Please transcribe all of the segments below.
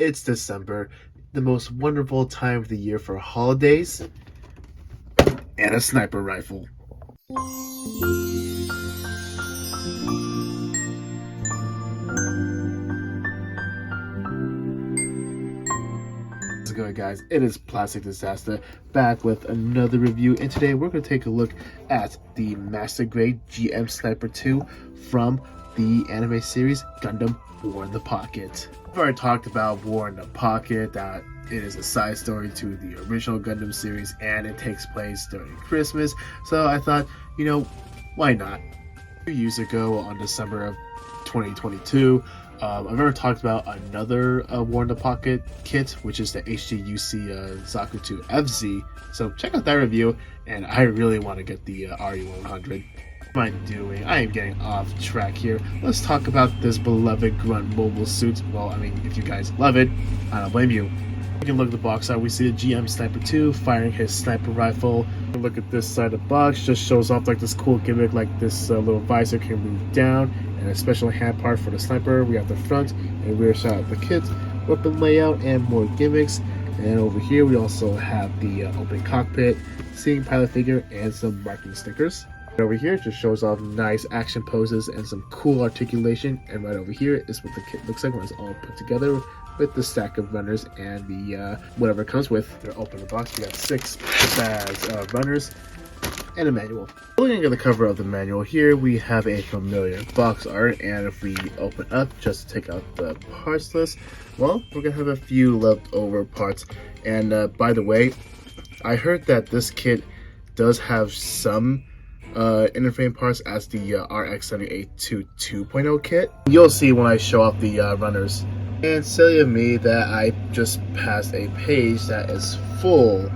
It's December, the most wonderful time of the year for holidays and a sniper rifle. How's it going, guys? It is Plastic Disasta back with another review, and today we're going to take a look at the Master Grade GM Sniper 2 from the anime series Gundam War in the Pocket. I've already talked about War in the Pocket, that it is a side story to the original Gundam series and it takes place during Christmas, so I thought, why not? 2 years ago on December of 2022, I've already talked about another War in the Pocket kit, which is the HGUC Zaku 2 FZ, so check out that review, and I really want to get the RE100. What am I doing? I am getting off track here. Let's talk about this beloved Grunt mobile suit. Well, I mean, if you guys love it, I don't blame you. We can look at the box art. We see the GM Sniper 2 firing his sniper rifle. Look at this side of the box. Just shows off like this cool gimmick, like this little visor can move down, and a special hand part for the sniper. We have the front and rear shot of the kit, weapon layout, and more gimmicks. And over here we also have the open cockpit, seeing pilot figure, and some marking stickers. Over here it just shows off nice action poses and some cool articulation, and right over here is what the kit looks like when it's all put together with the stack of runners and the whatever it comes with. They're open the box. We got 6 bags of runners and a manual. Looking at the cover of the manual here, we have a familiar box art, and if we open up just to take out the parts list, well, we're gonna have a few leftover parts. And by the way, I heard that this kit does have some interframe parts as the RX-78 2.0 kit. You'll see when I show off the runners. And silly of me that I just passed a page that is full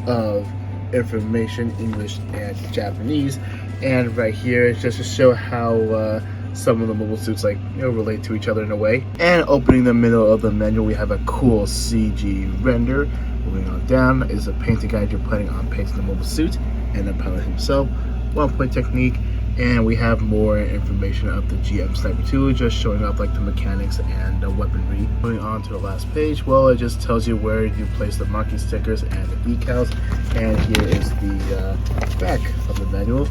of information, English and Japanese, and right here is just to show how some of the mobile suits relate to each other in a way. And opening the middle of the manual, we have a cool CG render. Moving on down is a painting guide you're planning on painting the mobile suit and the pilot himself. 1-point technique, and we have more information of the GM Sniper 2, just showing off like the mechanics and the weaponry. Moving on to the last page, well, it just tells you where you place the marking stickers and the decals. And here is the back of the manual.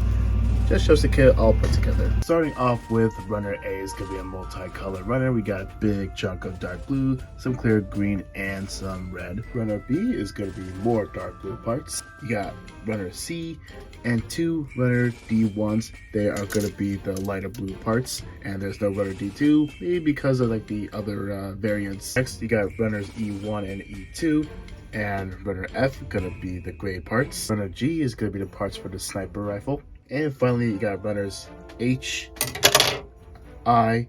Just shows the kit all put together. Starting off with runner A is going to be a multicolored runner. We got a big chunk of dark blue, some clear green, and some red. Runner B is going to be more dark blue parts. You got runner C and 2 runner D1s. They are going to be the lighter blue parts, and there's no runner D2, maybe because of like the other variants. Next, you got runners E1 and E2. And runner F going to be the gray parts. Runner G is going to be the parts for the sniper rifle. And finally, you got runners H, I,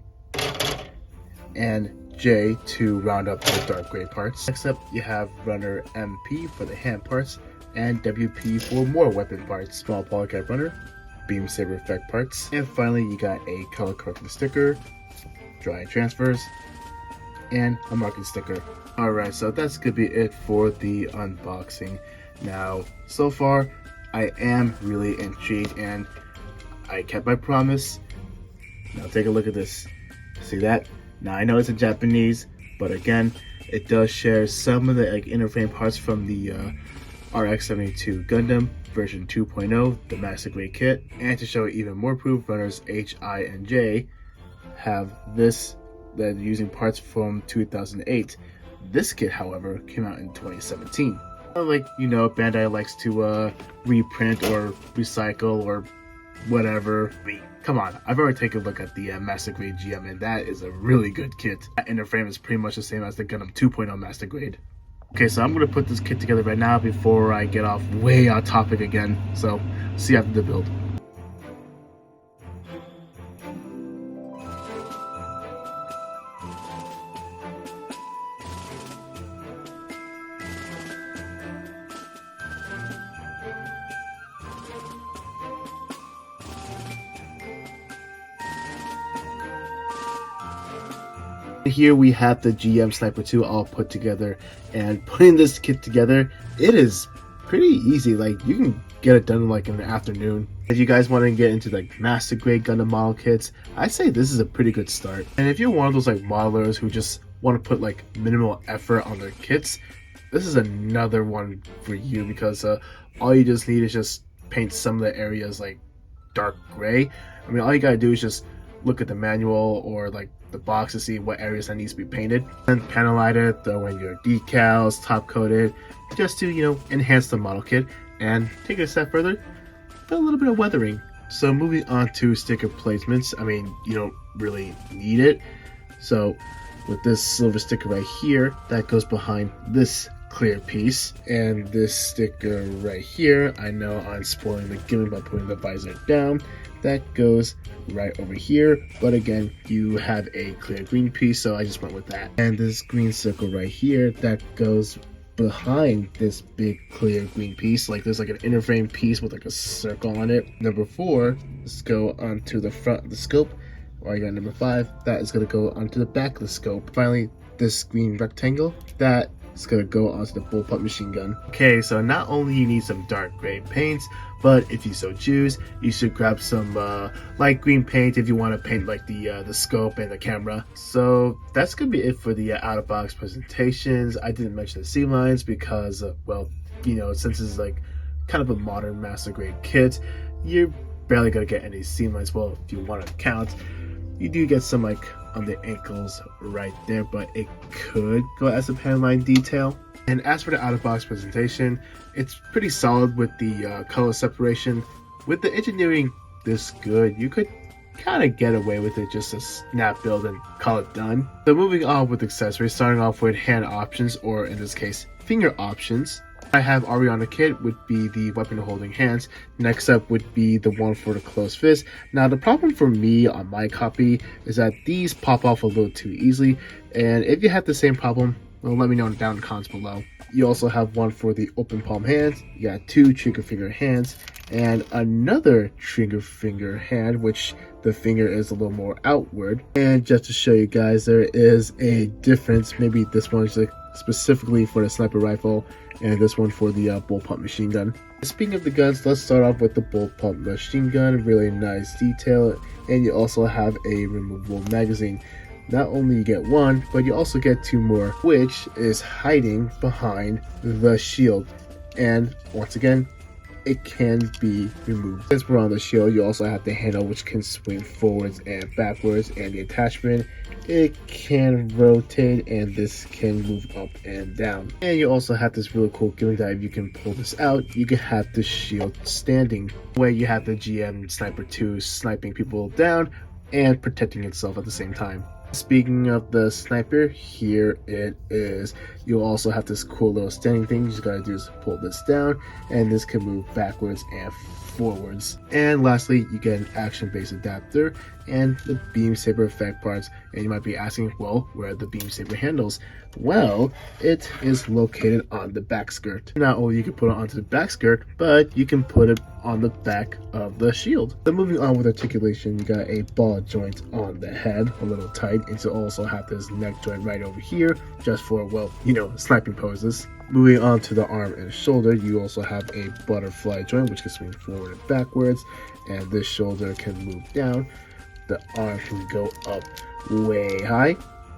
and J to round up the dark gray parts. Next up, you have runner MP for the hand parts, and WP for more weapon parts. Small polycap runner, beam saber effect parts. And finally, you got a color correcting sticker, dry transfers, and a marking sticker. Alright, so that's gonna be it for the unboxing. Now, so far, I am really intrigued, and I kept my promise. Now take a look at this. See that? Now I know it's in Japanese, but again, it does share some of the interframe parts from the RX-72 Gundam version 2.0, the Master Grade kit. And to show even more proof, runners H, I, and J have this, that using parts from 2008. This kit, however, came out in 2017. Bandai likes to reprint or recycle or whatever. Come on, I've already taken a look at the Master Grade GM, and that is a really good kit. That interframe is pretty much the same as the Gundam 2.0 Master Grade. Okay, so I'm going to put this kit together right now before I get off way off topic again. So, see you after the build. Here we have the GM Sniper 2 all put together, and putting this kit together, it is pretty easy. You can get it done in an afternoon. If you guys want to get into Master Grade Gundam model kits, I'd say this is a pretty good start. And if you're one of those modelers who just want to put like minimal effort on their kits, this is another one for you, because all you just need is just paint some of the areas like dark gray. I mean, all you gotta do is just look at the manual or like the box to see what areas that needs to be painted, and panelize it, throw in your decals, top coat it, just to, you know, enhance the model kit. And take it a step further, put a little bit of weathering. So moving on to sticker placements, I mean, you don't really need it. So with this silver sticker right here, that goes behind this clear piece, and this sticker right here, I know I'm spoiling the gimmick by putting the visor down, that goes right over here, but again, you have a clear green piece, so I just went with that. And this green circle right here, that goes behind this big clear green piece. Like there's like an inner frame piece with like a circle on it. Number 4, let's go onto the front of the scope. Or you got number 5, that is going to go onto the back of the scope. Finally, this green rectangle, that is going to go onto the bullpup machine gun. Okay, so not only you need some dark gray paints, but if you so choose, you should grab some light green paint if you want to paint like the scope and the camera. So that's going to be it for the out-of-box presentations. I didn't mention the seam lines because, well, you know, since it's like kind of a modern master grade kit, you're barely going to get any seam lines. Well, if you want to count, you do get some like on the ankles right there, but it could go as a pan line detail. And as for the out-of-box presentation, it's pretty solid with the color separation. With the engineering this good, you could kind of get away with it, just a snap build and call it done. So moving on with accessories, starting off with hand options, or in this case, finger options. I have already on the kit would be the weapon holding hands. Next up would be the one for the closed fist. Now the problem for me on my copy is that these pop off a little too easily, and if you have the same problem, well, let me know down in the comments below. You also have one for the open palm hands. You got 2 trigger finger hands and another trigger finger hand, which the finger is a little more outward. And just to show you guys, there is a difference. Maybe this one's like specifically for the sniper rifle, and this one for the bullpup machine gun. Speaking of the guns, let's start off with the bullpup machine gun. Really nice detail, and you also have a removable magazine. Not only you get 1, but you also get 2 more, which is hiding behind the shield. And once again, it can be removed. Since we're on the shield, you also have the handle, which can swing forwards and backwards, and the attachment, it can rotate, and this can move up and down. And you also have this really cool gimmick that if you can pull this out, you can have the shield standing, where you have the GM Sniper 2 sniping people down and protecting itself at the same time. Speaking of the sniper, here it is. You'll also have this cool little standing thing. You just gotta do is pull this down, and this can move backwards and forwards. And lastly, you get an action-based adapter and the beam saber effect parts. And you might be asking, well, where are the beam saber handles? Well, it is located on the back skirt. Not only you can put it onto the back skirt, but you can put it on the back of the shield. So moving on with articulation, you got a ball joint on the head, a little tight, and you also have this neck joint right over here, just for, well, you know, sniping poses. Moving on to the arm and shoulder, you also have a butterfly joint, which can swing forward and backwards, and this shoulder can move down. The arm can go up way high.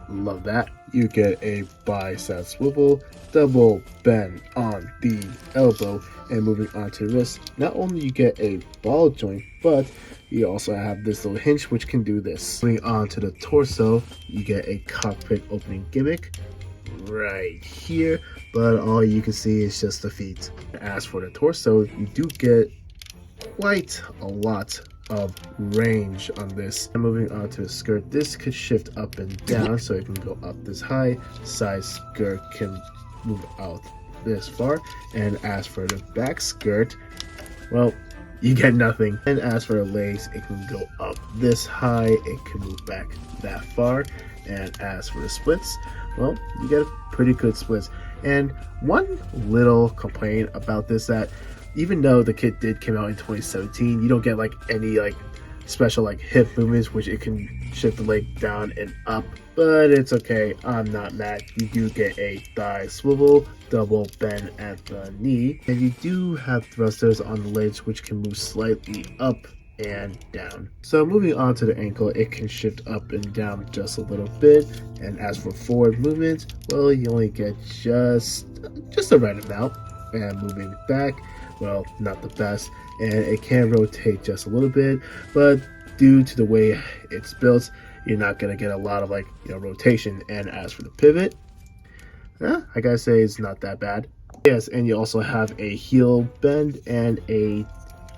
Love that. You get a bicep swivel, double bend on the elbow, and moving on to the wrist, not only you get a ball joint, but you also have this little hinge which can do this. Moving on to the torso, you get a cockpit opening gimmick right here, but all you can see is just the feet. As for the torso, you do get quite a lot of range on this. And moving on to the skirt, this could shift up and down, so it can go up this high. Side skirt can move out this far, and as for the back skirt, well, you get nothing. And as for the legs, it can go up this high, it can move back that far. And as for the splits, well, you get a pretty good splits. And one little complaint about this, that even though the kit did come out in 2017, you don't get like any like special like hip movements, which it can shift the leg down and up, but it's okay, I'm not mad. You do get a thigh swivel, double bend at the knee, and you do have thrusters on the legs which can move slightly up and down. So moving on to the ankle, it can shift up and down just a little bit. And as for forward movement, well, you only get just the right amount. And moving back, well, not the best. And it can rotate just a little bit, but due to the way it's built, you're not gonna get a lot of rotation. And as for the pivot, I gotta say it's not that bad. Yes, and you also have a heel bend and a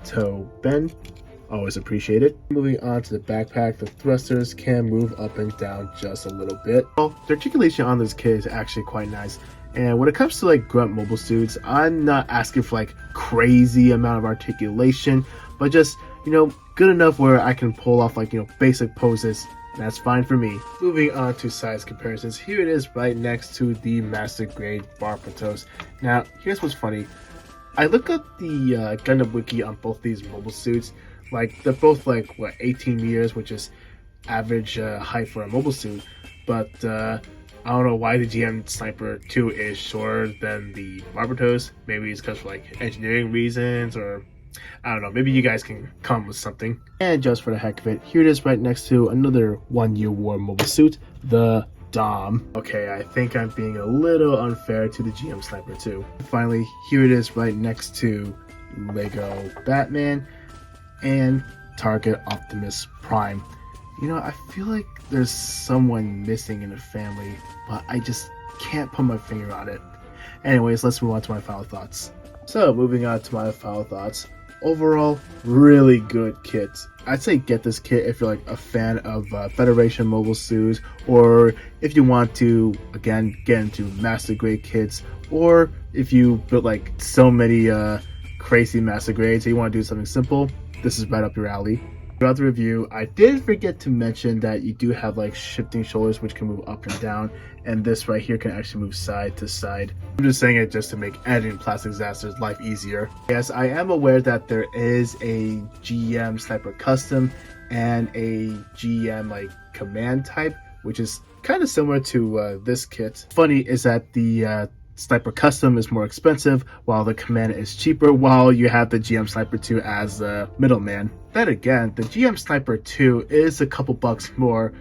toe bend. Always appreciate it. Moving on to the backpack, the thrusters can move up and down just a little bit. Well, the articulation on this kit is actually quite nice. And when it comes to Grunt mobile suits, I'm not asking for crazy amount of articulation, but just, good enough where I can pull off basic poses. That's fine for me. Moving on to size comparisons, here it is right next to the Master Grade Barbatos. Now, here's what's funny. I looked up the Gundam wiki on both these mobile suits. They're both 18 meters, which is average height for a mobile suit. But I don't know why the GM Sniper 2 is shorter than the Barbatos. Maybe it's because for engineering reasons, or I don't know. Maybe you guys can come with something. And just for the heck of it, here it is right next to another 1U War mobile suit, the Dom. Okay, I think I'm being a little unfair to the GM Sniper 2. Finally, here it is right next to Lego Batman and Target Optimus Prime. I feel like there's someone missing in the family, but I just can't put my finger on it. Anyways, let's move on to my final thoughts. So, moving on to my final thoughts. Overall, really good kit. I'd say get this kit if you're a fan of Federation mobile suits, or if you want to, again, get into Master Grade kits, or if you built so many crazy Master Grades and you want to do something simple, this is right up your alley. Throughout the review, I did forget to mention that you do have shifting shoulders which can move up and down, and this right here can actually move side to side. I'm just saying it just to make editing Plastic Disaster's life easier. Yes, I am aware that there is a GM Sniper Custom and a GM command type, which is kind of similar to this kit. Funny is that the Sniper Custom is more expensive, while the Command is cheaper, while you have the GM Sniper 2 as the middleman. Then again, the GM Sniper 2 is a couple bucks more.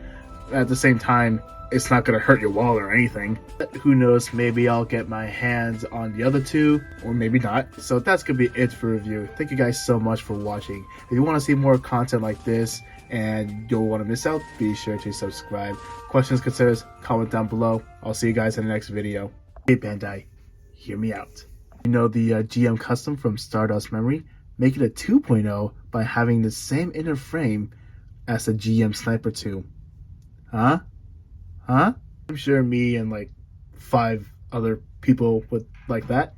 At the same time, it's not going to hurt your wallet or anything. But who knows, maybe I'll get my hands on the other two, or maybe not. So that's going to be it for review. Thank you guys so much for watching. If you want to see more content like this, and you don't want to miss out, be sure to subscribe. Questions, concerns, comment down below. I'll see you guys in the next video. Hey Bandai, hear me out. The GM Custom from Stardust Memory, make it a 2.0 by having the same inner frame as the GM Sniper 2. Huh? I'm sure me and 5 other people would like that.